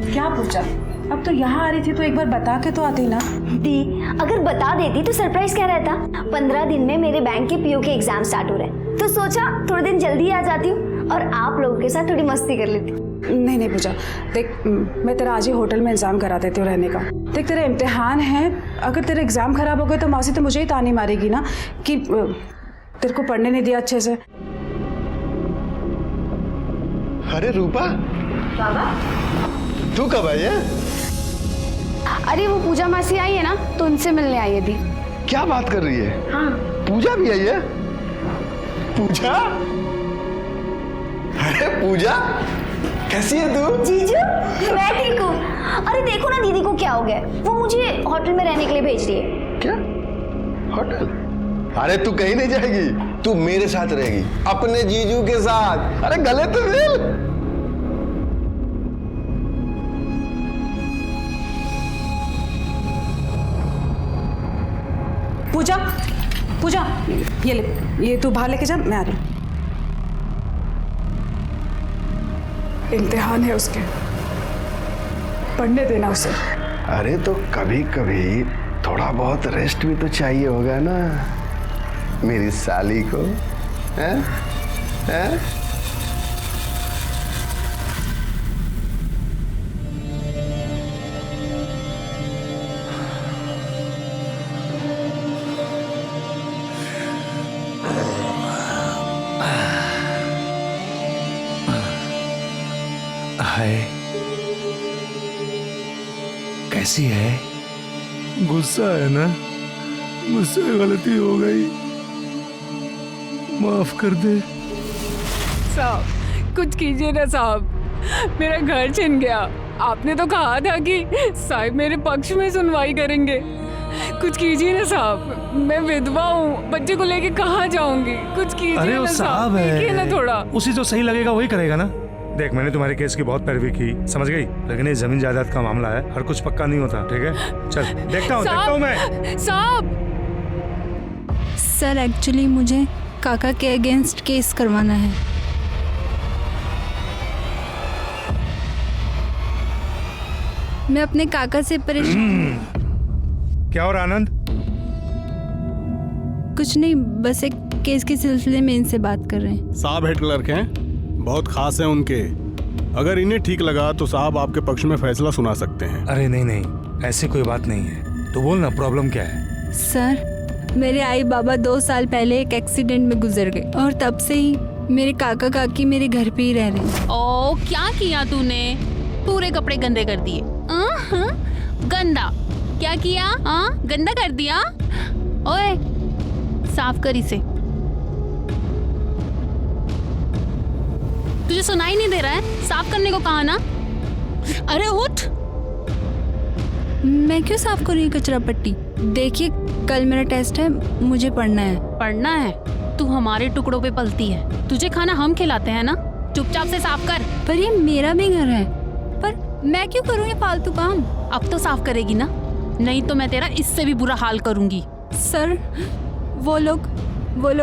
क्या पूछा? अब तो यहाँ आ रही थी तो एक बार बता के तो आती ना। दी, अगर बता देती तो सरप्राइज क्या रहता। 15 दिन में मेरे बैंक के पीओ के एग्जाम स्टार्ट हो रहे हैं, तो सोचा थोड़े दिन जल्दी आ जाती हूँ और आप लोगों के साथ थोड़ी मस्ती कर लेती। नहीं नहीं पूजा, देख मैं तेरा आज ही होटल में इंतजाम करा देती हूँ रहने का। देख तेरा इम्तिहान है, अगर तेरे एग्जाम खराब हो गए तो मौसी तो मुझे ही तानी मारेगी ना कि तेरे को पढ़ने नहीं दिया अच्छे से। अरे रूपा, तू कब आई है? अरे वो पूजा मासी आई है ना, तो उनसे मिलने आई है दी। क्या बात कर रही है? हाँ। पूजा भी आई है? पूजा? अरे पूजा, कैसी है तू? जीजू, मैं ठीक हूँ। अरे देखो ना दीदी को क्या हो गया, वो मुझे होटल में रहने के लिए भेज रही है। क्या? होटल? अरे तू कहीं नहीं जाएगी, तू मेरे साथ रहेगी, अपने जीजू के साथ। अरे गले तो मिल। पूजा, पूजा ये ले, ये तू बाहर लेके जा, मैं आ रही हूँ। इम्तिहान है उसके, पढ़ने देना उसे। अरे तो कभी कभी थोड़ा बहुत रेस्ट भी तो चाहिए होगा ना मेरी साली को, हैं? हैं? हाय, कैसी है? गुस्सा है ना? मुझसे गलती हो गई, माफ कर दे। साहब कुछ कीजिए ना साहब, मेरा घर छिन गया। आपने तो कहा था कि साहब मेरे पक्ष में सुनवाई करेंगे। कुछ कीजिए ना साहब, मैं विधवा हूँ, बच्चे को लेके कहाँ जाऊंगी? कुछ कीजिए अरे ना वो साहब देखिए ना थोड़ा। उसी जो सही लगेगा वही करेगा ना। देख मैंने तुम्हारे केस की बहुत पैरवी की, समझ गई, लेकिन ये जमीन जायदाद का मामला है, हर कुछ पक्का नहीं होता, ठीक है? चल देखता हूँ मैं। साहब सर एक्चुअली मुझे काका के अगेंस्ट केस करवाना है। मैं अपने काका से परेशान। क्या और आनंद? कुछ नहीं, बस एक केस के सिलसिले में इनसे बात कर रहे हैं। साहब हेड क्लर्क हैं, बहुत खास हैं उनके। अगर इन्हें ठीक लगा तो साहब आपके पक्ष में फैसला सुना सकते हैं। अरे नहीं नहीं, ऐसी कोई बात नहीं है, तो बोल ना प्रॉब्लम क्या है? सर मेरे आई बाबा 2 साल पहले एक एक्सीडेंट में गुजर गए और तब से ही मेरे काका काकी मेरे घर पे ही रह रहे हैं। ओ क्या किया तूने? पूरे कपड़े गंदे कर दिए। गंदा क्या किया? गंदा कर दिया। ओए साफ कर इसे। तुझे सुनाई नहीं दे रहा है? साफ करने को कहा ना। अरे उठ। मैं क्यों साफ करूँ ये कचरा पट्टी? देखिए कल मेरा टेस्ट है, मुझे पढ़ना है। पढ़ना है? तू हमारे टुकड़ों पे पलती है, तुझे खाना हम खिलाते हैं ना। चुपचाप से साफ कर। पर ये मेरा भी घर है, पर मैं क्यों करूँ ये फालतू काम? अब तो साफ करेगी ना, नहीं तो मैं तेरा इससे भी बुरा हाल करूंगी। सर वो लोग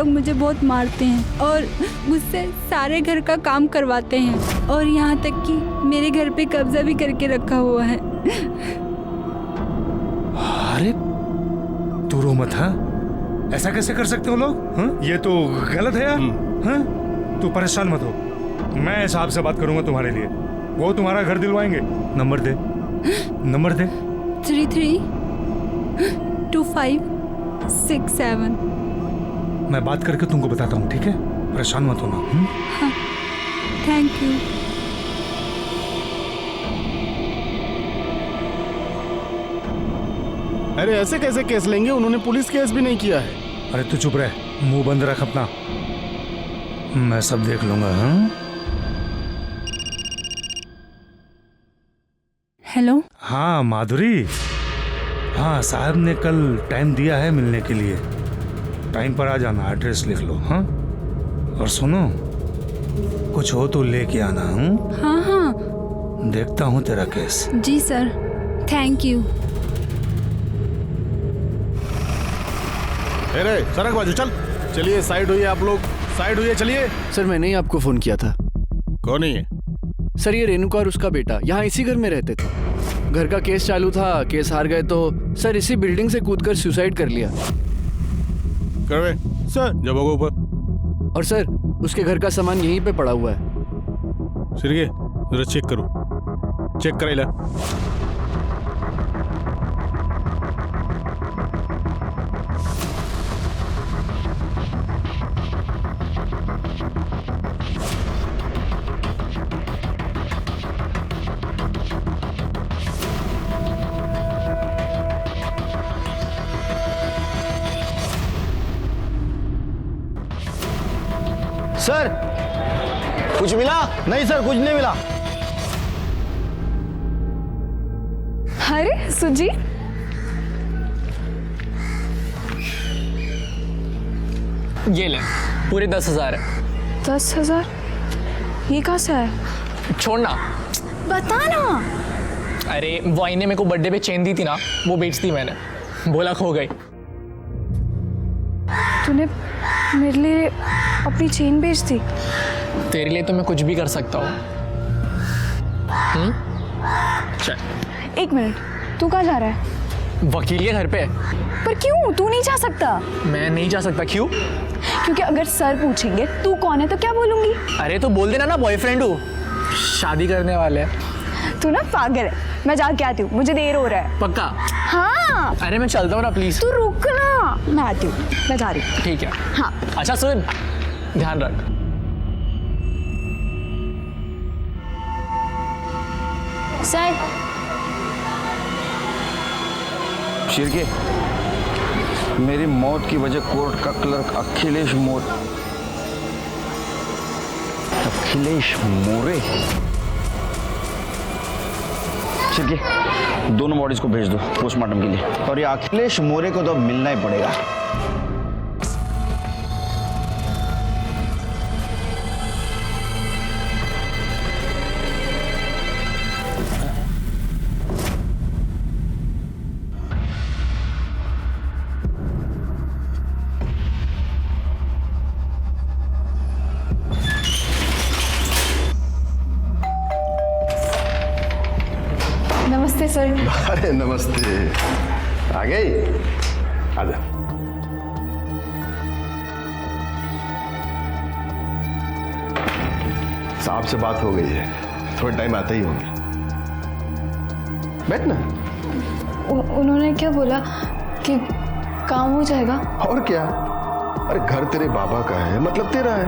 मुझे बहुत मारते हैं और मुझसे सारे घर का काम करवाते हैं और यहाँ तक कि मेरे घर पे कब्जा भी करके रखा हुआ है। अरे तू रो मत। हाँ ऐसा कैसे कर सकते हो लोग? हाँ ये तो गलत है यार। हाँ तू परेशान मत हो, मैं साहब से बात करूंगा तुम्हारे लिए, वो तुम्हारा घर दिलवाएंगे। नंबर दे, नंबर दे। 332567। मैं बात करके तुमको बताता हूँ, ठीक है? परेशान मत होना। हाँ थैंक यू। अरे ऐसे कैसे केस लेंगे? उन्होंने पुलिस केस भी नहीं किया है। अरे तू चुप रह, मुंह बंद रख अपना, मैं सब देख लूंगा। हाँ हेलो। हाँ माधुरी, हाँ साहब ने कल टाइम दिया है मिलने के लिए, टाइम पर आ जाना, एड्रेस लिख लो। हाँ और सुनो, कुछ हो तो लेके आना। हाँ हाँ देखता हूँ तेरा केस। जी सर, थैंक यू। अरे सड़क बाजू चल। चलिए साइड होइए आप लोग, साइड होइए, चलिए। सर मैंने ही आपको फोन किया था। कौन है ये? सर ये रेणुका और उसका बेटा यहाँ इसी घर में रहते थे। घर का केस चालू था, केस हार गए तो सर इसी बिल्डिंग से कूदकर सुसाइड कर लिया। करवे सर, जब होगा ऊपर। और सर उसके घर का सामान यहीं पे पड़ा हुआ है। सिरगे जरा चेक करो, चेक कराइला। सर कुछ मिला? नहीं सर, कुछ नहीं मिला। अरे सुजी, ये ले, पूरे 10,000 है। 10,000? ये कहाँ से है? छोड़ना। बता ना। अरे वो आईने मेरे को बर्थडे पे चेन दी थी ना, वो बेच दी मैंने, बोला खो गई। तूने मेरे लिए अपनी चेन बेच दी? तेरे लिए तो मैं कुछ भी कर सकता हूँ। चल। एक मिनट, तू कहाँ जा रहा है? वकील के घर पे। पर क्यों? तू नहीं जा सकता। मैं नहीं जा सकता। क्यों? क्योंकि अगर सर पूछेंगे तू कौन है तो क्या बोलूंगी? अरे तो बोल देना ना बॉयफ्रेंड हूँ, शादी करने वाले हैं। तू ना पागल है। मैं जाके आती हूँ, मुझे देर हो रहा है। पक्का? हाँ। अरे मैं चलता हूँ ना, प्लीज। तू रुक ना, मैं आती हूँ, मैं जा रही हूँ। ठीक है। हाँ। अच्छा सुन, ध्यान रख। सर शिरके, मेरी मौत की वजह कोर्ट का क्लर्क अखिलेश मोरे। शिरके, दोनों बॉडीज को भेज दो पोस्टमार्टम के लिए, और ये अखिलेश मोरे को तो अब मिलना ही पड़ेगा। नमस्ते सर। अरे नमस्ते, आ गई? आजा। साहब से बात हो गई है, थोड़ा टाइम आते ही होंगे। बैठ ना। उन्होंने क्या बोला कि काम हो जाएगा? और क्या, अरे घर तेरे बाबा का है, मतलब तेरा है,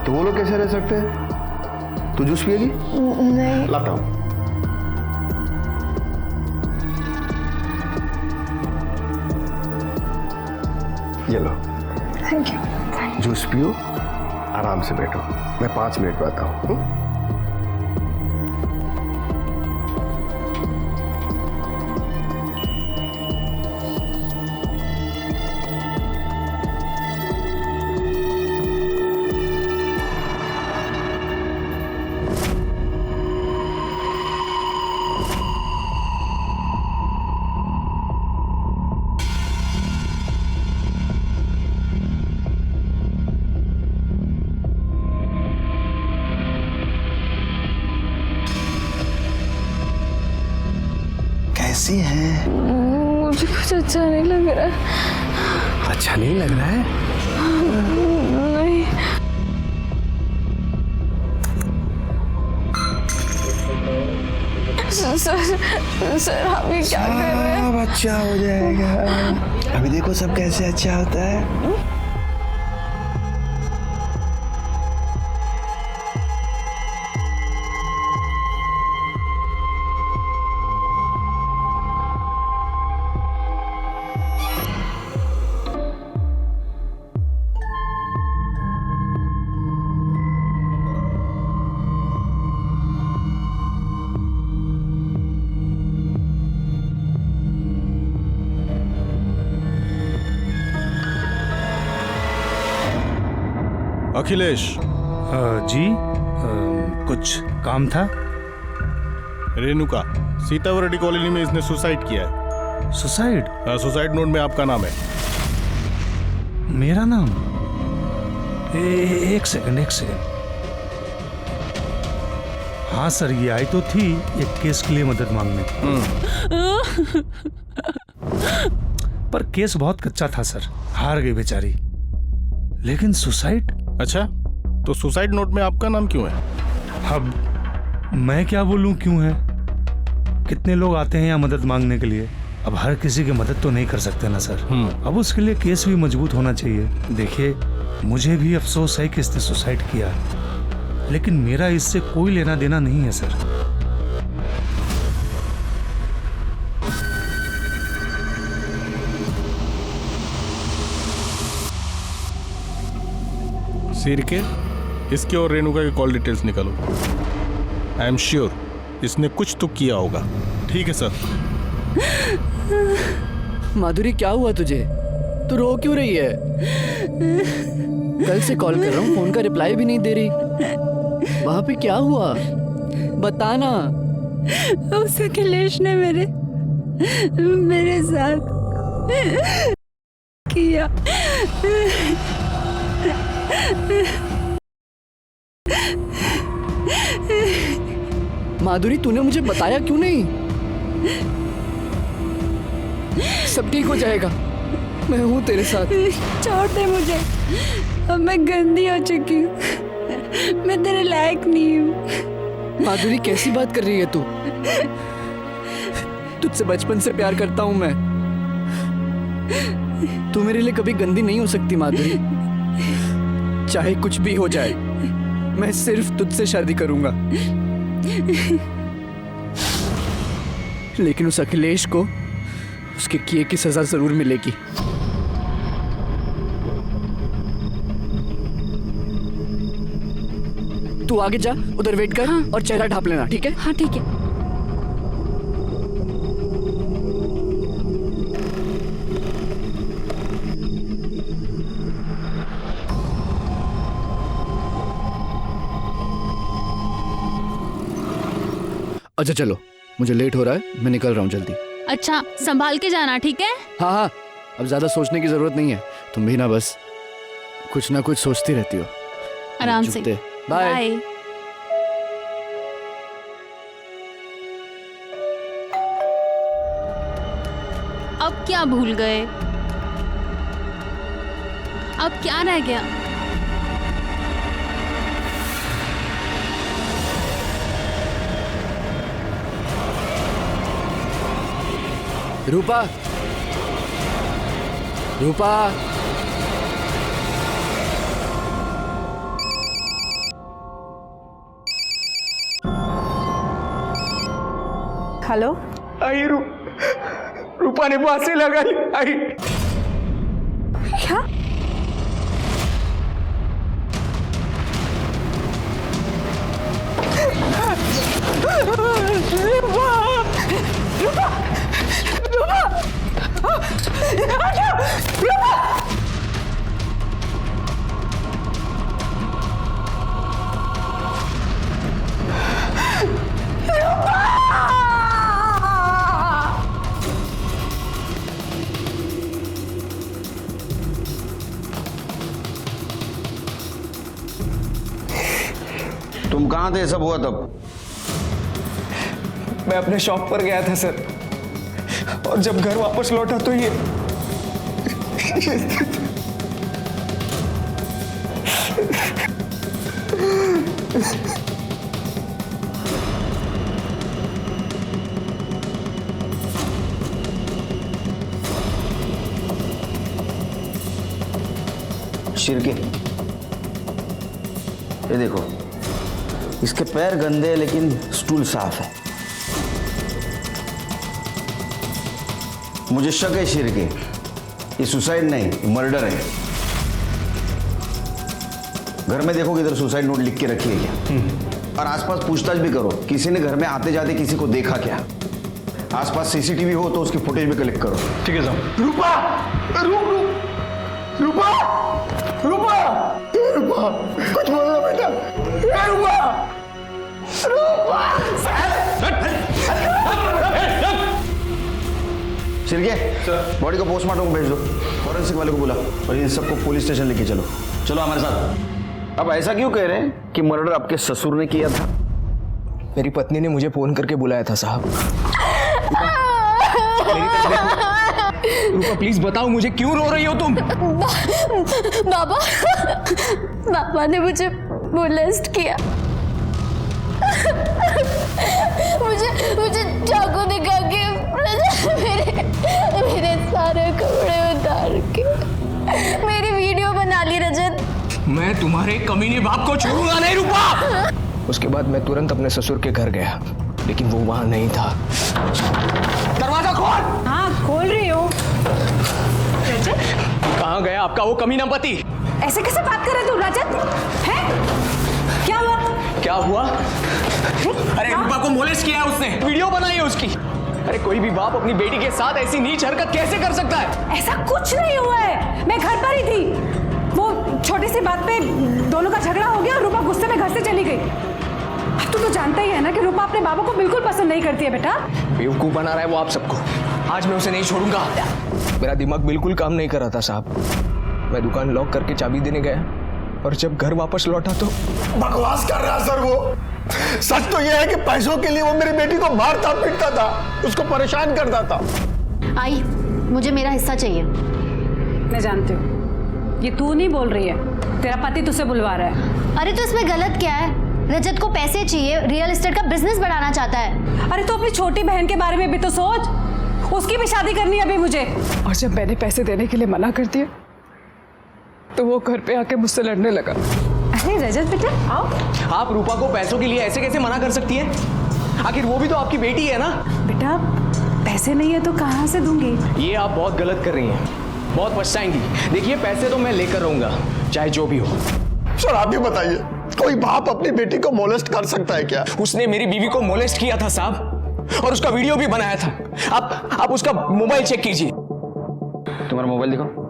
तो वो लोग कैसे रह सकते हैं? तू जूस पिएगी? नहीं। लाता हूं। ये लो। Thank you. जूस पियो, आराम से बैठो, मैं 5 मिनट में आता हूँ। कैसी हैं? मुझे कुछ अच्छा नहीं लग रहा है। अच्छा नहीं लग रहा है? नहीं। सर आप ये क्या कर रहे हैं? सब अच्छा हो जाएगा, अभी देखो सब कैसे अच्छा होता है। अखिलेश, जी कुछ काम था? रेणुका, सीतावरडी कॉलोनी में इसने सुसाइड किया है। सुसाइड? सुसाइड नोट में आपका नाम है। मेरा नाम? एक सेकंड। हाँ सर, ये आई तो थी एक केस के लिए मदद मांगने। पर केस बहुत कच्चा था सर, हार गई बेचारी। लेकिन सुसाइड? अच्छा, तो सुसाइड नोट में आपका नाम क्यों है? अब मैं क्या बोलूं क्यों है? कितने लोग आते हैं यहाँ मदद मांगने के लिए, अब हर किसी की मदद तो नहीं कर सकते ना सर। अब उसके लिए केस भी मजबूत होना चाहिए। देखिए, मुझे भी अफसोस है कि इसने सुसाइड किया, लेकिन मेरा इससे कोई लेना देना नहीं है सर। सिरके, इसके और रेणुका के कॉल डिटेल्स निकालो। आई एम श्योर इसने कुछ तो किया होगा। ठीक है सर। माधुरी, क्या हुआ तुझे? तू रो क्यों रही है? कल से कॉल कर रहा हूँ, फोन का रिप्लाई भी नहीं दे रही। वहां पे क्या हुआ? बताना। उस अखिलेश ने मेरे साथ किया। माधुरी, तूने मुझे बताया क्यों नहीं? सब ठीक हो जाएगा, मैं हूं तेरे साथ। छोड़ दे मुझे, अब मैं गंदी हो चुकी हूँ, मैं तेरे लायक नहीं हूँ। माधुरी, कैसी बात कर रही है तू? तुझसे बचपन से प्यार करता हूं मैं। तू मेरे लिए कभी गंदी नहीं हो सकती माधुरी। चाहे कुछ भी हो जाए, मैं सिर्फ तुझसे शादी करूंगा। लेकिन उस अखिलेश को उसके किए की सजा जरूर मिलेगी। तू आगे जा, उधर वेट कर। हाँ। और चेहरा ढांप लेना, ठीक है? हाँ ठीक है। अच्छा चलो, मुझे लेट हो रहा है, मैं निकल रहा हूँ जल्दी। अच्छा, संभाल के जाना, ठीक है? हाँ हाँ, अब ज्यादा सोचने की जरूरत नहीं है। तुम भी ना बस कुछ ना कुछ सोचती रहती हो। आराम से। बाय। अब क्या भूल गए? अब क्या रह गया? रूपा, रूपा, हेलो। आई रूपा ने फांसी लगाई। आई क्या? तुम कहाँ थे सब हुआ तब? मैं अपने शॉप पर गया था सर, और जब घर वापस लौटा तो ये शिरके, ये देखो, इसके पैर गंदे हैं लेकिन स्टूल साफ है। मुझे शक है शिरके, ये सुसाइड नहीं, ये मर्डर है। घर में देखो किधर सुसाइड नोट लिख के रखी है क्या? और आसपास पूछताछ भी करो, किसी ने घर में आते जाते किसी को देखा क्या? आसपास सीसीटीवी हो तो उसकी फुटेज भी कलेक्ट करो। ठीक है साहब। रूपा, रूपा, रूपा, रूपा, रूपा, कुछ बोलो बेटा। सिरके बॉडी को पोस्टमार्टम भेज दो, फॉरेंसिक वाले को बुला और इन सबको पुलिस स्टेशन लेके चलो। चलो हमारे साथ। अब ऐसा क्यों कह रहे हैं कि मर्डर आपके ससुर ने किया था? मेरी पत्नी ने मुझे फोन करके बुलाया था साहब। रूपा प्लीज बताओ मुझे, क्यों रो रही हो तुम? बाबा, पापा ने मुझे मोलेस्ट किया। मुझे चाकू दिखा के मेरे सारे कपड़े उतार के मेरी वीडियो बना ली रजत। मैं तुम्हारे कमीने बाप को छोड़ूंगा नहीं रूपा। उसके बाद मैं तुरंत अपने ससुर के घर गया, लेकिन वो वहां नहीं था। दरवाजा खोल। हाँ खोल रही हूँ। रजत कहाँ गया आपका वो कमीना पति? ऐसे कैसे बात कर रहे तू रजत? है क्या हुआ? क्या हुआ? अरे रूपा को मोलेस्ट किया है उसने, वीडियो बनाई है उसकी। अरे कोई भी बाप अपनी बेटी के साथ ऐसी नीच हरकत कैसे कर सकता है? ऐसा कुछ नहीं हुआ है, मैं घर पर ही थी। वो छोटी सी बात पे दोनों का झगड़ा हो गया और रूपा गुस्से में घर से चली गई। अब तू तो जानता ही है ना कि रूपा अपने बाबा को बिल्कुल पसंद नहीं करती है बेटा। बेवकूफ बना रहा है वो आप सबको। आज मैं उसे नहीं छोड़ूंगा। मेरा दिमाग बिल्कुल काम नहीं कर रहा था साहब। मैं दुकान लॉक करके चाबी देने गया और जब घर वापस लौटा तो बकवास कर रहा सर वो। सच तो ये है कि पैसों के लिए वो मेरी बेटी को मारता पीटता था, उसको परेशान करता था। आई, मुझे मेरा हिस्सा चाहिए। मैं जानती हूँ ये तू नहीं बोल रही है, तेरा पति तुझसे बुलवा रहा है। अरे तो इसमें गलत क्या है? रजत को पैसे चाहिए, रियल एस्टेट का बिजनेस बढ़ाना चाहता है। अरे तो अपनी छोटी बहन के बारे में भी तो सोच, उसकी भी शादी करनी है अभी मुझे। और जब मैंने पैसे देने के लिए मना कर दिया तो वो घर पे आके मुझसे लड़ने लगा। अरे रजत बेटा आओ। आप रूपा को पैसों के लिए ऐसे कैसे मना कर सकती है? आखिर वो भी तो आपकी बेटी है ना। बेटा पैसे नहीं है तो कहाँ से दूंगी? ये आप बहुत गलत कर रही हैं, बहुत पछताएंगी। देखिए पैसे तो मैं लेकर रहूंगा चाहे जो भी हो। सर आप ही बताइए, कोई बाप अपनी बेटी को मोलेस्ट कर सकता है क्या? उसने मेरी बीवी को मोलेस्ट किया था साहब, और उसका वीडियो भी बनाया था। आप उसका मोबाइल चेक कीजिए। तुम्हारा मोबाइल दिखाओ।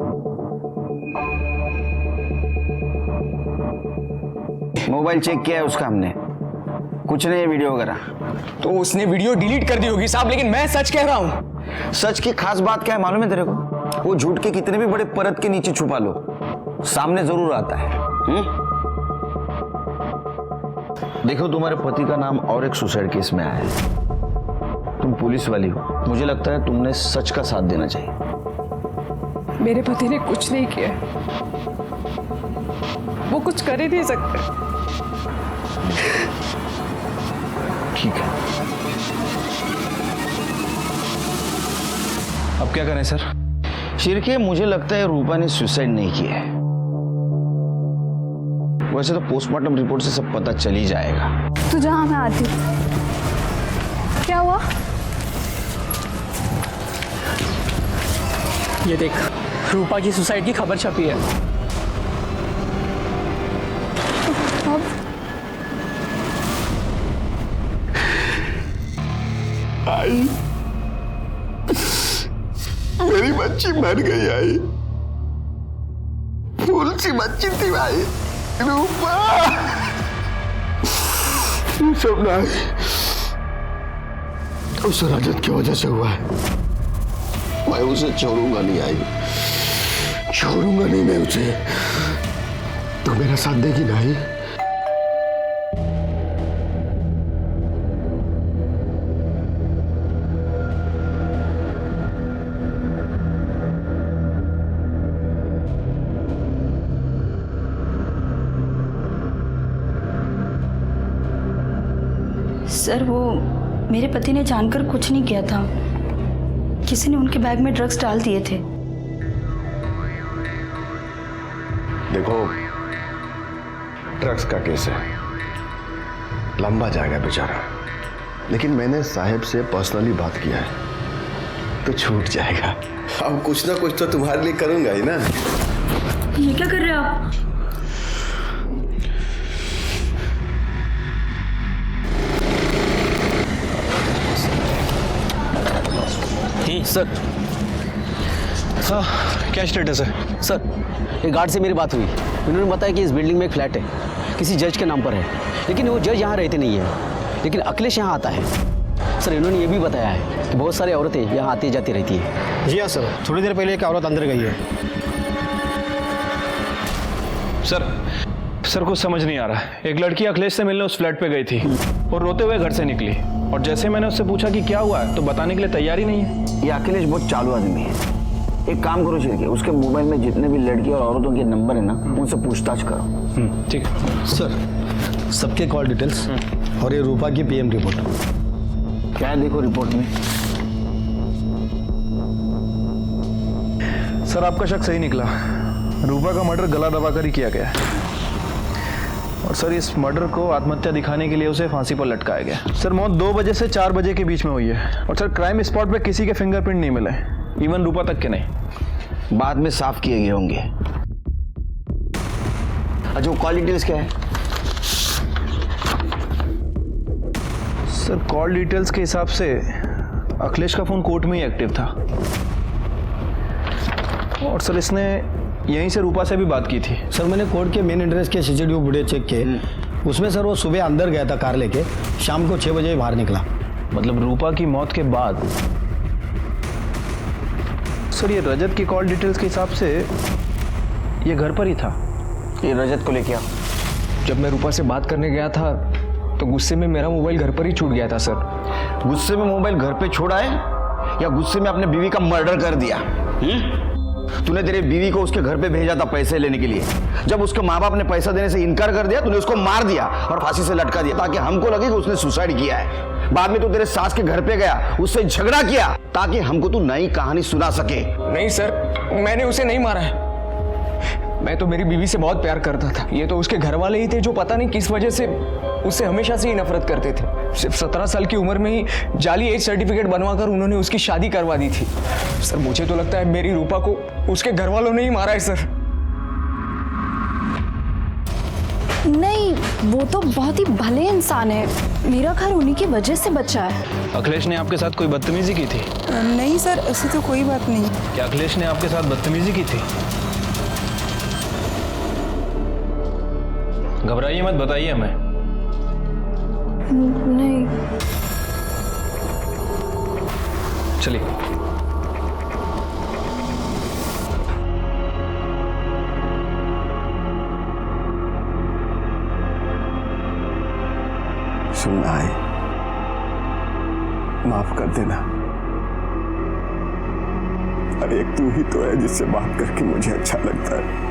मोबाइल चेक किया है उसका हमने, कुछ नहीं है वीडियो वगैरह। तो उसने वीडियो डिलीट कर दी होगी साहब, लेकिन मैं सच कह रहा हूं। सच की खास बात क्या है मालूम है तेरे को? वो झूठ के कितने भी बड़े परत के नीचे छुपा लो, सामने जरूर आता है। देखो तुम्हारे पति का नाम और एक सुसाइड केस में आया है। तुम पुलिस वाली हो, मुझे लगता है तुमने सच का साथ देना चाहिए। मेरे पति ने कुछ नहीं किया, वो कुछ कर ही नहीं सकते। ठीक है, अब क्या करें सर? शिरके मुझे लगता है रूपा ने सुसाइड नहीं किया है। वैसे तो पोस्टमार्टम रिपोर्ट से सब पता चल ही जाएगा। तू जहाँ मैं आती हूँ। क्या हुआ? ये देख, रूपा की सुसाइड की खबर छपी है। आई, मेरी बच्ची मर गई। आई फूल सी बच्ची थी भाई, रूपा। सब ना उस रजत की वजह से हुआ है। मैं उसे छोड़ूंगा नहीं। आई छोड़ूंगा नहीं मैं उसे। तो मेरा साथ देगी ना? आई सर वो मेरे पति ने जानकर कुछ नहीं किया था, किसी ने उनके बैग में ड्रग्स डाल दिए थे। देखो ड्रग्स का केस है, लंबा जाएगा बेचारा, लेकिन मैंने साहब से पर्सनली बात किया है तो छूट जाएगा। अब कुछ ना कुछ तो तुम्हारे लिए करूंगा ही ना। ये क्या कर रहे हो आप? सर क्या स्टेटस है? सर एक गार्ड से मेरी बात हुई, उन्होंने बताया कि इस बिल्डिंग में एक फ्लैट है, किसी जज के नाम पर है, लेकिन वो जज यहाँ रहते नहीं है। लेकिन अखिलेश यहाँ आता है। सर इन्होंने ये भी बताया है कि बहुत सारी औरतें यहाँ आती जाती रहती है। जी हाँ सर, थोड़ी देर पहले एक औरत अंदर गई है। सर कुछ समझ नहीं आ रहा है। एक लड़की अखिलेश से मिलने उस फ्लैट पे गई थी और रोते हुए घर से निकली, और जैसे मैंने उससे पूछा कि क्या हुआ है तो बताने के लिए तैयार ही नहीं है। ये अखिलेश बहुत चालू आदमी है। एक काम करो शिरके, उसके मोबाइल में जितने भी लड़की और औरतों के नंबर है ना, उनसे पूछताछ करो। ठीक है सर, सबके कॉल डिटेल्स और ये रूपा की पीएम रिपोर्ट। क्या है देखो रिपोर्ट में? सर आपका शक सही निकला। रूपा का मर्डर गला दबाकर ही किया गया है, और सर इस मर्डर को आत्महत्या दिखाने के लिए उसे फांसी पर लटकाया गया। सर मौत 2 बजे से 4 बजे के बीच में हुई है, और सर क्राइम स्पॉट पे किसी के फिंगरप्रिंट नहीं मिले, इवन रूपा तक के नहीं। बाद में साफ किए गए होंगे। अच्छा वो कॉल डिटेल्स क्या है? सर कॉल डिटेल्स के हिसाब से अखिलेश का फोन कोर्ट में ही एक्टिव था, और सर इसने यहीं से रूपा से भी बात की थी। सर मैंने कोर्ट के मेन एड्रेस के सीसीटीवी फुटेज चेक किए, उसमें सर वो सुबह अंदर गया था कार लेके, शाम को 6 बजे बाहर निकला। मतलब रूपा की मौत के बाद। सर ये रजत की कॉल डिटेल्स के हिसाब से ये घर पर ही था। ये रजत को लेके आओ। जब मैं रूपा से बात करने गया था तो गुस्से में मेरा मोबाइल घर पर ही छूट गया था सर। गुस्से में मोबाइल घर पे छोड़ा है या गुस्से में अपने बीवी का मर्डर कर दिया? तूने तेरे बीवी को उसके घर पे भेजा था पैसे लेने के लिए। जब उसके माँ बाप ने पैसा देने से इनकार कर दिया, तूने उसको मार दिया और फांसी से लटका दिया, ताकि हमको लगे कि उसने सुसाइड किया है। बाद में तू तेरे सास के घर पे गया, उससे झगड़ा किया, ताकि हमको तू नई कहानी सुना सके। नहीं सर, मैंने उसे नहीं मारा है। मैं तो मेरी बीवी से बहुत प्यार करता था। ये तो उसके घर वाले ही थे जो पता नहीं किस वजह से उससे हमेशा से ही नफरत करते थे। सिर्फ 17 साल की उम्र में ही जाली एज सर्टिफिकेट बनवाकर उन्होंने उसकी शादी करवा दी थी। सर मुझे तो लगता है मेरी रूपा को उसके घर वालों ने ही मारा है सर। नहीं, वो तो बहुत ही भले इंसान है। मेरा घर उन्हीं की वजह से बचा है। अखिलेश ने आपके साथ कोई बदतमीजी की थी? नहीं सर, ऐसी तो कोई बात नहीं। क्या अखिलेश ने आपके साथ बदतमीजी की थी? घबराइए मत, बताइए हमें। नहीं। चलिए। सुनना है, माफ कर देना। अरे एक तू ही तो है जिससे बात करके मुझे अच्छा लगता है,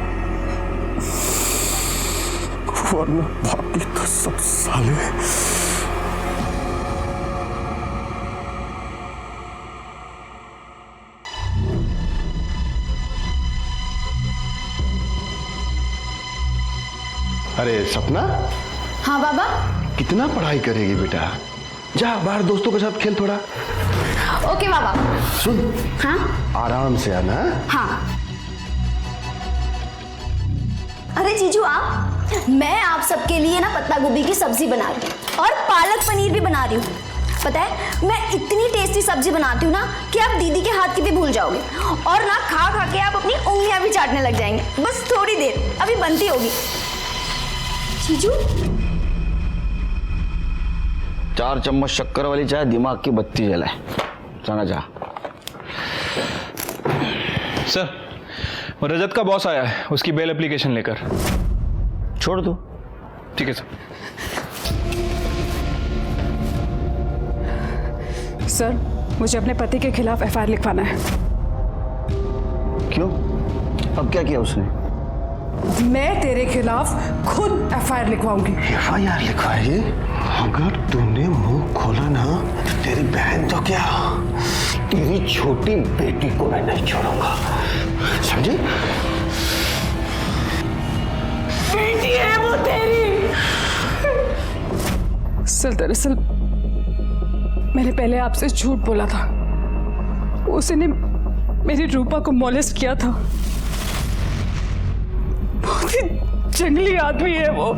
वरना बाकी तो सब साले। अरे सपना। हाँ बाबा। कितना पढ़ाई करेगी बेटा? जा बाहर दोस्तों के साथ खेल थोड़ा। ओके बाबा। सुन। हाँ आराम से आना। हाँ। अरे जीजू आप, मैं आप सबके लिए ना पत्ता गोभी की सब्जी बना रही हूँ और पालक पनीर भी बना रही हूँ। पता है मैं इतनी टेस्टी सब्जी बनाती हूँ ना कि आप दीदी के हाथ की भी भूल जाओगे, और ना खा खा के आप अपनी उंगलियां भी चाटने लग जाएंगे। बस थोड़ी देर, अभी बनती होगी। जीजू 4 चम्मच शक्कर वाली चाय दिमाग की बत्ती जलाए। जाना जा। सर रजत का बॉस आया है, उसकी बेल एप्लीकेशन लेकर। छोड़ दो। ठीक है सर। सर मुझे अपने पति के खिलाफ एफआईआर लिखवाना है। क्यों? अब क्या किया उसने? मैं तेरे खिलाफ खुद एफआईआर लिखवाऊंगी। एफआईआर लिखवाएगी? अगर तूने मुंह खोला ना तो तेरी बहन तो क्या, तेरी छोटी बेटी को मैं नहीं छोड़ूंगा, समझे? बेटी है वो तेरी। सर दरअसल मैंने पहले आपसे झूठ बोला था। उसने मेरी रूपा को मॉलेस्ट किया था। बहुत ही जंगली आदमी है वो।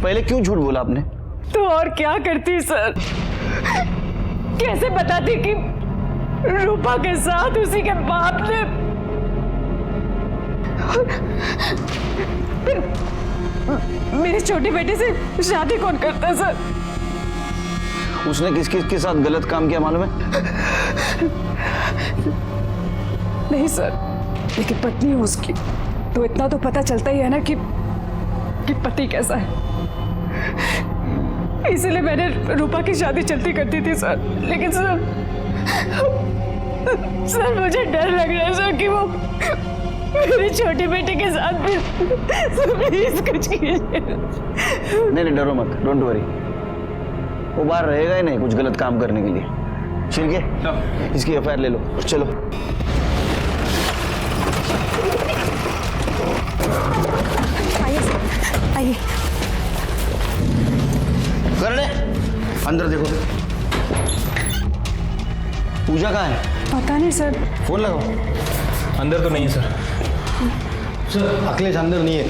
पहले क्यों झूठ बोला आपने? तो और क्या करती सर? कैसे बताती कि रूपा के साथ उसी के बाप ने फिर मेरी छोटी बेटी से शादी कौन करता है सर? उसने किस किस के साथ गलत काम किया मालूम है? नहीं सर, लेकिन पत्नी है उसकी, तो इतना तो पता चलता ही है ना कि पति कैसा है। इसलिए मैंने रूपा की शादी चलती करती थी सर। लेकिन सर मुझे डर लग रहा है सर कि वो मेरी छोटी बेटी के साथ भी प्लीज कुछ कीजिए। नहीं डरो मत, डोंट वरी, वो बाहर रहेगा ही नहीं कुछ गलत काम करने के लिए। शिर्के, इसकी एफआईआर ले लो, चलो। आइए। कर ले, अंदर देखो। पूजा कहाँ है? पता नहीं सर। फोन लगाओ। अंदर तो नहीं है सर। सर अखिलेश अंदर नहीं है।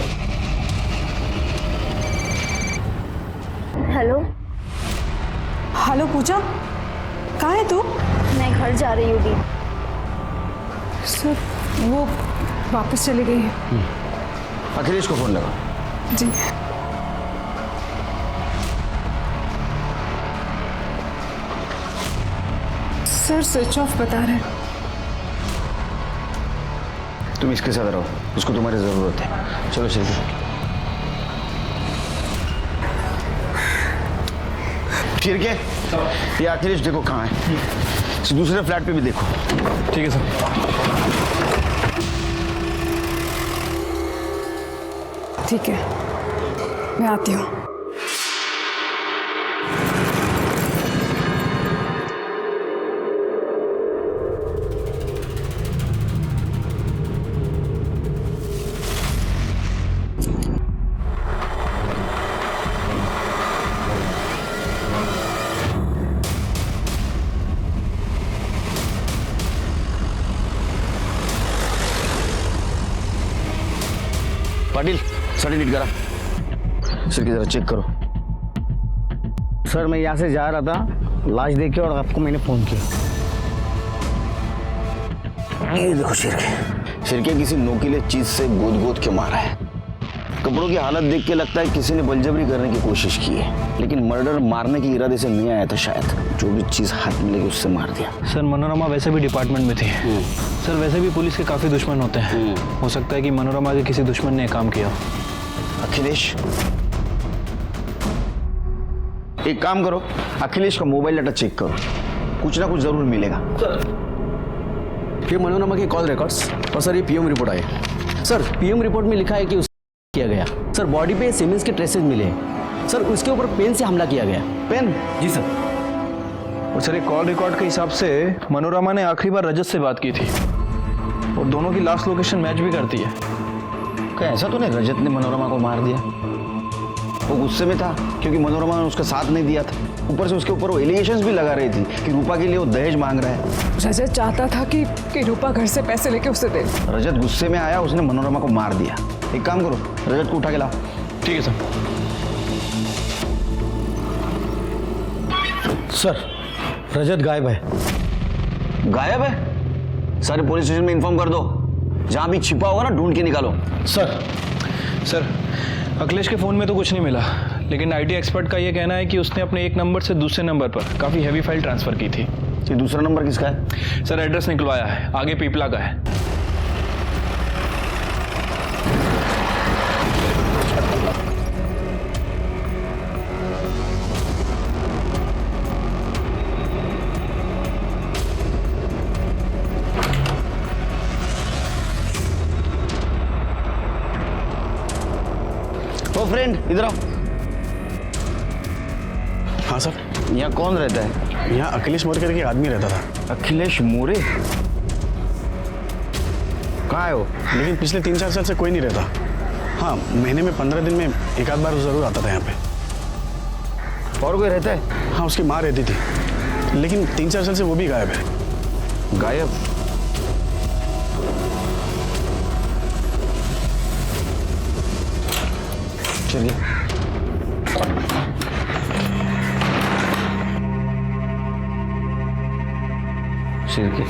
हेलो हेलो पूजा, कहाँ है तू? मैं घर जा रही हूँ दी। सर वो वापस चली गई है। अखिलेश को फोन लगाओ। जी। सर स्विच ऑफ बता रहे हैं। तुम इसके साथ रहो, उसको तुम्हारी जरूरत है। चलो शिल्पी। ठीक है, ये अखिलेश देखो कहाँ है, दूसरे फ्लैट पे भी देखो। ठीक है सर। ठीक है, मैं आती हूँ। पाटिल, सर्टिफिकेट करा। सर की जरा चेक करो। सर मैं यहाँ से जा रहा था, लाश देख के और आपको मैंने फोन किया। ये देखो शिरके किसी नोकीले चीज से गोद के मारा है। कपड़ों की हालत देख के लगता है किसी ने बलजबरी करने की कोशिश की है, लेकिन मर्डर मारने के इरादे से नहीं आया था शायद। जो भी चीज हाथ में लेके उससे मार दिया। सर मनोरमा वैसे भी डिपार्टमेंट में थी। सर वैसे भी पुलिस के काफी दुश्मन होते हैं। हो सकता है कि मनोरमा के किसी दुश्मन ने काम किया। अखिलेश, एक काम करो, अखिलेश का मोबाइल डाटा चेक करो, कुछ ना कुछ जरूर मिलेगा। ये मनोरमा के कॉल रिकॉर्ड्स और सर ये पीएम रिपोर्ट आई। सर पीएम रिपोर्ट में लिखा है कि किया गया। सर बॉडी पे सीमेंस के ट्रेसेस मिले हैं। सर उसके ऊपर पेन से हमला किया गया। पेन? जी सर। और सर एक कॉल रिकॉर्ड के हिसाब से मनोरमा ने आखिरी बार रजत से बात की थी और दोनों की लास्ट लोकेशन मैच भी करती है। क्या ऐसा तो नहीं रजत ने मनोरमा को मार दिया? वो गुस्से में था क्योंकि मनोरमा ने उसका साथ नहीं दिया था। ऊपर से उसके ऊपर वो एलिगेशंस भी लगा रही थी कि रूपा के लिए वो दहेज मांग रहा है। रजत चाहता था कि रूपा घर से पैसे लेके उसे दे। रजत गुस्से में आया, उसने मनोरमा को मार दिया। एक काम करो, रजत को उठा के लाओ। ठीक है सर। सर रजत गायब है। गायब है? सारे पुलिस स्टेशन में इन्फॉर्म कर दो, जहां भी छिपा होगा ना ढूंढ के निकालो। सर अखिलेश के फोन में तो कुछ नहीं मिला, लेकिन आईटी एक्सपर्ट का ये कहना है कि उसने अपने एक नंबर से दूसरे नंबर पर काफी हैवी फाइल ट्रांसफर की थी। ये दूसरा नंबर किसका है? सर एड्रेस निकलवाया है, आगे पीपला का है। ओ फ्रेंड, इधर आओ। हाँ सर। यहाँ कौन रहता है? यहाँ अखिलेश मोरे करके आदमी रहता था। अखिलेश मोरे? कहाँ है वो? लेकिन पिछले 3-4 साल से कोई नहीं रहता। हाँ, महीने में 15 दिन में एक आध बार जरूर आता था यहाँ पे। और कोई रहता है? हाँ, उसकी माँ रहती थी, लेकिन 3-4 साल से वो भी गायब है। गायब? चलिए। शिरके,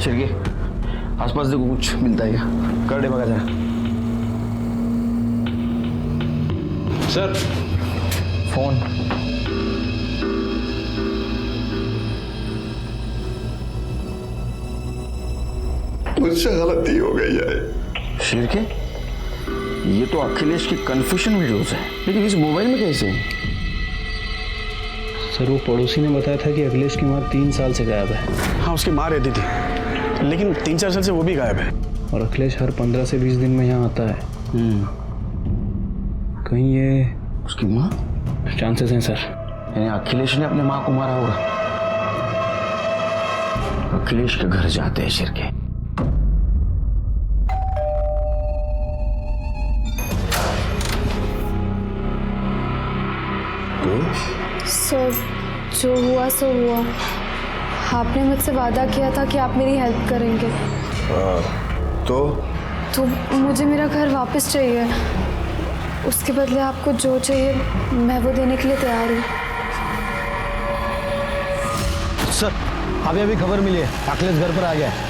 शिरके, आसपास देखो कुछ मिलता है क्या? कर दे बगा जरा। Sir phone. मुझसे गलती हो गई है। शिरके, ये तो अखिलेश की कन्फेशन वीडियोस है, लेकिन इस मोबाइल में कैसे? सर वो पड़ोसी ने बताया था कि अखिलेश की माँ 3 साल से गायब है। हाँ उसकी माँ रहती थी, लेकिन 3-4 साल से वो भी गायब है। और अखिलेश हर 15 से 20 दिन में यहाँ आता है। कहीं ये उसकी माँ? चांसेस हैं सर। यानी अखिलेश ने अपने माँ को मारा होगा। अखिलेश के घर जाते हैं शिरके। सर जो हुआ सो हुआ। आपने मुझसे वादा किया था कि आप मेरी हेल्प करेंगे। तो मुझे मेरा घर वापस चाहिए। उसके बदले आपको जो चाहिए मैं वो देने के लिए तैयार हूँ। सर अभी अभी खबर मिली है, अखिलेश घर पर आ गया है।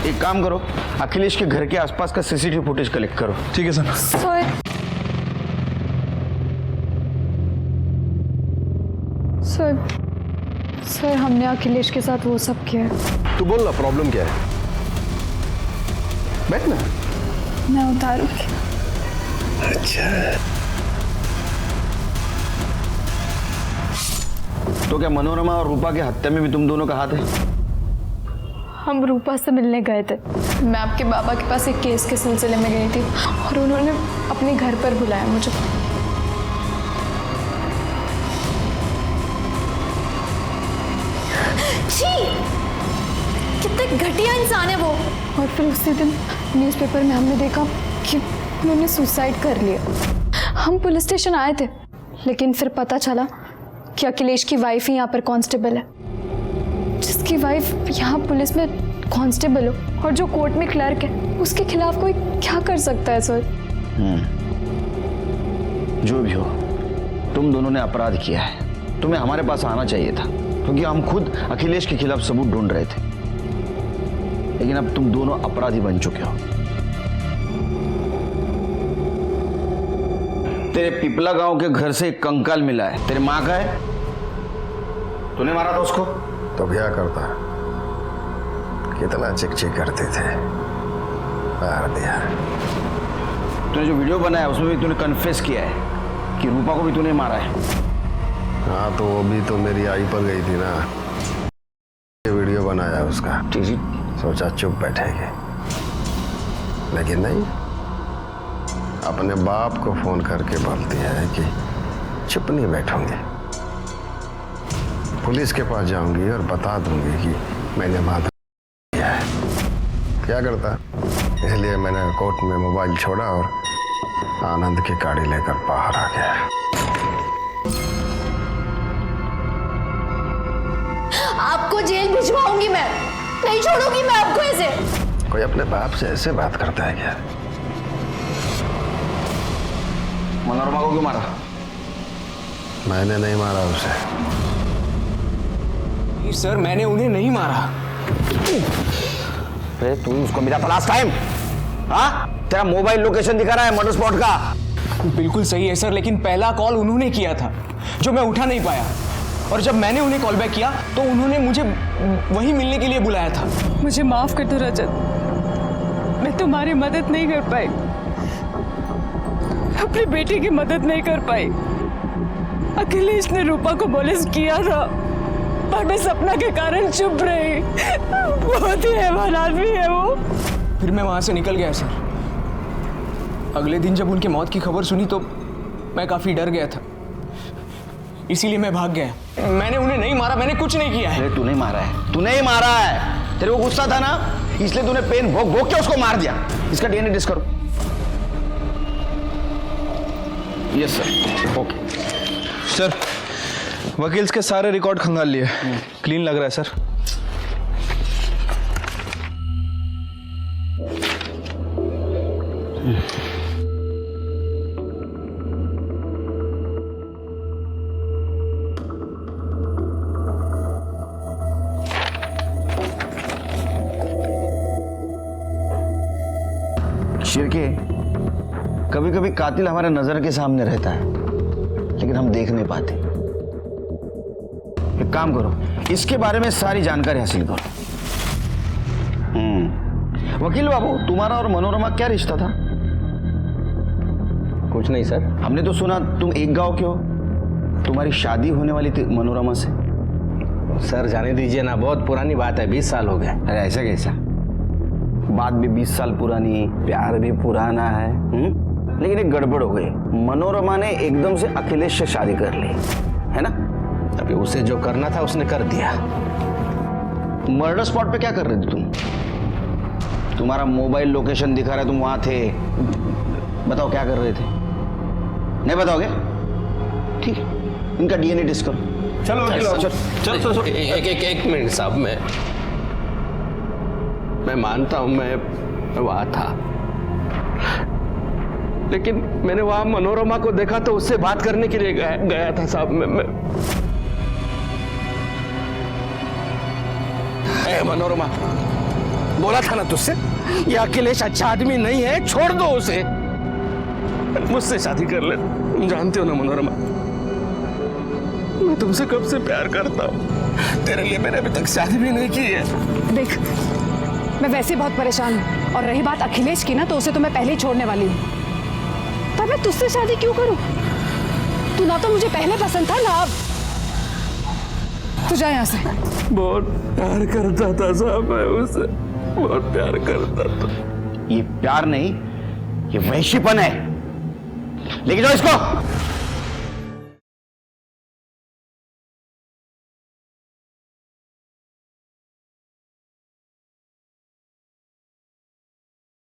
एक काम करो, अखिलेश के घर के आसपास का सीसीटीवी फुटेज कलेक्ट करो। ठीक है सर। सर हमने अखिलेश के साथ वो सब किया। तू बोल ना, प्रॉब्लम क्या है? बैठ ना। मैं उतारूंगी। अच्छा, तो क्या मनोरमा और रूपा के हत्या में भी तुम दोनों का हाथ है? हम रूपा से मिलने गए थे। मैं आपके बाबा के पास एक केस के सिलसिले में गई थी और उन्होंने अपने घर पर बुलाया मुझे। छी! कितने घटिया इंसान है वो। और फिर उसी दिन न्यूज़पेपर में हमने देखा कि उन्होंने सुसाइड कर लिया। हम पुलिस स्टेशन आए थे, लेकिन फिर पता चला कि अखिलेश की वाइफ ही यहाँ पर कांस्टेबल है। जिसकी वाइफ यहाँ पुलिस में कांस्टेबल हो और जो कोर्ट में क्लर्क है, उसके खिलाफ कोई क्या कर सकता है सर? जो भी हो, तुम दोनों ने अपराध किया है। तुम्हें हमारे पास आना चाहिए था, क्योंकि हम खुद अखिलेश के खिलाफ सबूत ढूंढ रहे थे। लेकिन अब तुम दोनों अपराधी बन चुके हो। तेरे पिपला गांव के घर से एक कंकाल मिला है, तेरे माँ का है। तूने मारा था उसको? तो क्या करता? कितना चिक करते थे, मार दिया। तूने जो वीडियो बनाया उसमें भी तूने कन्फेस किया है कि रूपा को भी तूने मारा है। हाँ तो वो भी तो मेरी आई पर गई थी ना, ये वीडियो बनाया उसका। सोचा चुप बैठेगी, लेकिन नहीं, अपने बाप को फोन करके बोलती है कि चुप नहीं बैठूंगी, पुलिस के पास जाऊंगी और बता दूंगी कि मैंने मारा किया है। क्या करता? इसलिए मैंने कोर्ट में मोबाइल छोड़ा और आनंद की गाड़ी लेकर बाहर आ गया। आपको जेल भिजवाऊंगी मैं, नहीं छोड़ूंगी मैं आपको ऐसे। कोई अपने बाप से ऐसे बात करता है क्या? मनोरमा को क्यों मारा? मैंने नहीं मारा उसे। सर मैंने उन्हें नहीं मारा। अरे तू उसको मिला था लास्ट टाइम? हाँ, तेरा मोबाइल लोकेशन दिखा रहा है मर्डर स्पॉट का। बिल्कुल सही है सर, लेकिन पहला कॉल उन्होंने किया था जो मैं उठा नहीं पाया, और जब मैंने उन्हें कॉल बैक किया तो उन्होंने मुझे वहीं मिलने के लिए बुलाया था। मुझे माफ कर दो रजत, मैं तुम्हारी मदद नहीं कर पाई, अपनी बेटी की मदद नहीं कर पाई। अखिलेश ने रूपा को मोलेस्ट किया था, पर मैं सपना के कारण चुप रही। बहुत ही हैवान आदमी है वो। फिर मैं वहां से निकल गया सर। अगले दिन जब उनकी मौत की खबर सुनी तो मैं काफी डर गया था, इसीलिए मैं भाग गया। मैंने उन्हें नहीं मारा, मैंने कुछ नहीं किया है। तूने मारा है, तूने ही मारा है। तेरे को गुस्सा था ना, इसलिए तूने पेन भोग भोग के उसको मार दिया। इसका डीएनए टेस्ट करो। यस सर, ओके सर वकील्स के सारे रिकॉर्ड खंगाल लिए, क्लीन लग रहा है सर। शिरके, कभी कभी कातिल हमारे नजर के सामने रहता है लेकिन हम देख नहीं पाते। एक काम करो, इसके बारे में सारी जानकारी हासिल करो। वकील बाबू, तुम्हारा और मनोरमा क्या रिश्ता था? कुछ नहीं सर। हमने तो सुना तुम एक गांव के हो, तुम्हारी शादी होने वाली थी मनोरमा से। सर जाने दीजिए ना, बहुत पुरानी बात है, 20 साल हो गए। अरे ऐसा कैसा? बात भी 20 साल पुरानी, प्यार भी पुराना है। लेकिन एक गड़बड़ हो गई, मनोरमा ने एकदम से अखिलेश से शादी कर ली, है ना? अभी उसे जो करना था उसने कर दिया। मर्डर स्पॉट पे क्या कर रहे थे तुम? तुम्हारा मोबाइल लोकेशन दिखा रहा है, तुम वहां थे। बताओ क्या कर रहे थे? नहीं बताओगे? ठीक, इनका डीएनए टेस्ट करो। चलो चलो एक मिनट साहब, मैं मानता हूं मैं वहां था, लेकिन मैंने वहां मनोरमा को देखा तो उससे बात करने के लिए गया था साहब। मैं मनोरमा, बोला था ना तुझसे, ये अखिलेश अच्छा आदमी नहीं है, छोड़ दो उसे, मुझसे शादी कर ले। तुम जानते हो ना मनोरमा, मैं तुमसे कब से प्यार करता हूँ। तेरे लिए मैंने अभी तक शादी भी नहीं की है। देख, मैं वैसे बहुत परेशान हूँ, और रही बात अखिलेश की ना, तो उसे तो मैं पहले ही छोड़ने वाली हूँ। तब मैं तुझसे शादी क्यों करूँ? तू ना तो मुझे पहले पसंद था ना अब। तू जा यहाँ से। बहुत प्यार करता था साहब, मैं उससे बहुत प्यार करता था। ये प्यार नहीं, ये वैश्यपन है। लेके जाओ इसको।